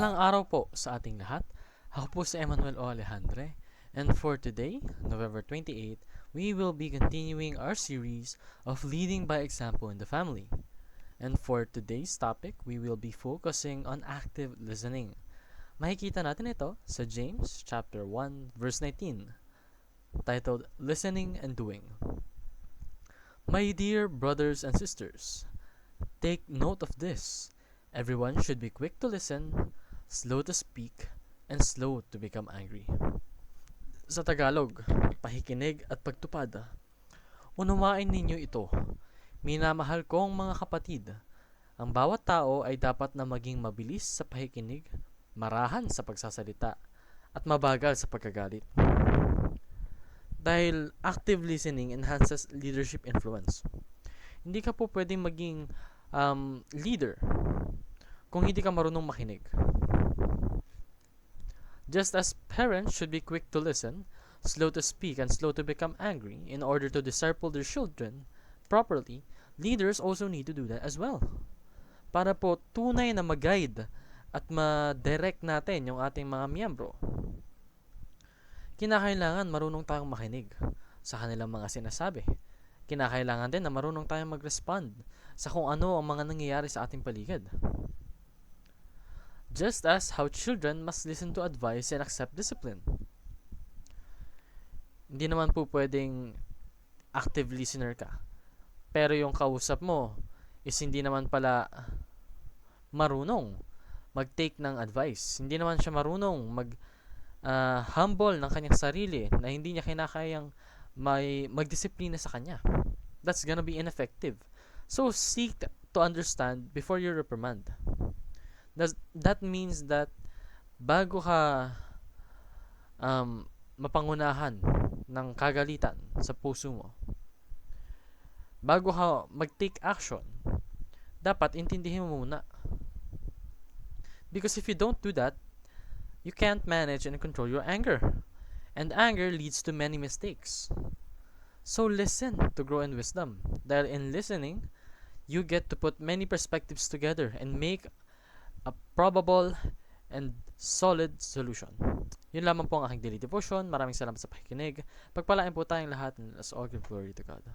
Mapagpalang araw po sa ating lahat. Ako po si Emmanuel O. Alejandre. And for today, November 28, we will be continuing our series of leading by example in the family. And for today's topic, we will be focusing on active listening. Makikita natin ito sa James chapter 1 verse 19, titled Listening and Doing. My dear brothers and sisters, take note of this. Everyone should be quick to listen, slow to speak, and slow to become angry. Sa Tagalog, pakikinig at pagtupad. Unawain ninyo ito. Minamahal kong mga kapatid, ang bawat tao ay dapat na maging mabilis sa pakikinig, marahan sa pagsasalita, at mabagal sa pagkagalit. Dahil active listening enhances leadership influence. Hindi ka po pwedeng maging leader kung hindi ka marunong makinig. Just as parents should be quick to listen, slow to speak, and slow to become angry in order to disciple their children properly, leaders also need to do that as well. Para po tunay na mag-guide at ma-direct natin yung ating mga miyembro, kinakailangan marunong tayong makinig sa kanilang mga sinasabi. Kinakailangan din na marunong tayong mag-respond sa kung ano ang mga nangyayari sa ating paligid. Just as how children must listen to advice and accept discipline. Hindi naman po pwedeng active listener ka, pero yung kausap mo is hindi naman pala marunong mag-take ng advice. Hindi naman siya marunong humble ng kanyang sarili na hindi niya kinakayang magdisiplina sa kanya. That's gonna be ineffective. So seek to understand before you reprimand. That means that bago ka mapangunahan ng kagalitan sa puso mo, bago ka mag-take action, dapat intindihin mo muna. Because if you don't do that, you can't manage and control your anger. And anger leads to many mistakes. So listen to grow in wisdom. Dahil in listening, you get to put many perspectives together and make a probable and solid solution. Yun lamang po ang aking daily devotion. Maraming salamat sa pakikinig. Pagpalain po tayong lahat, and let's all give glory to God.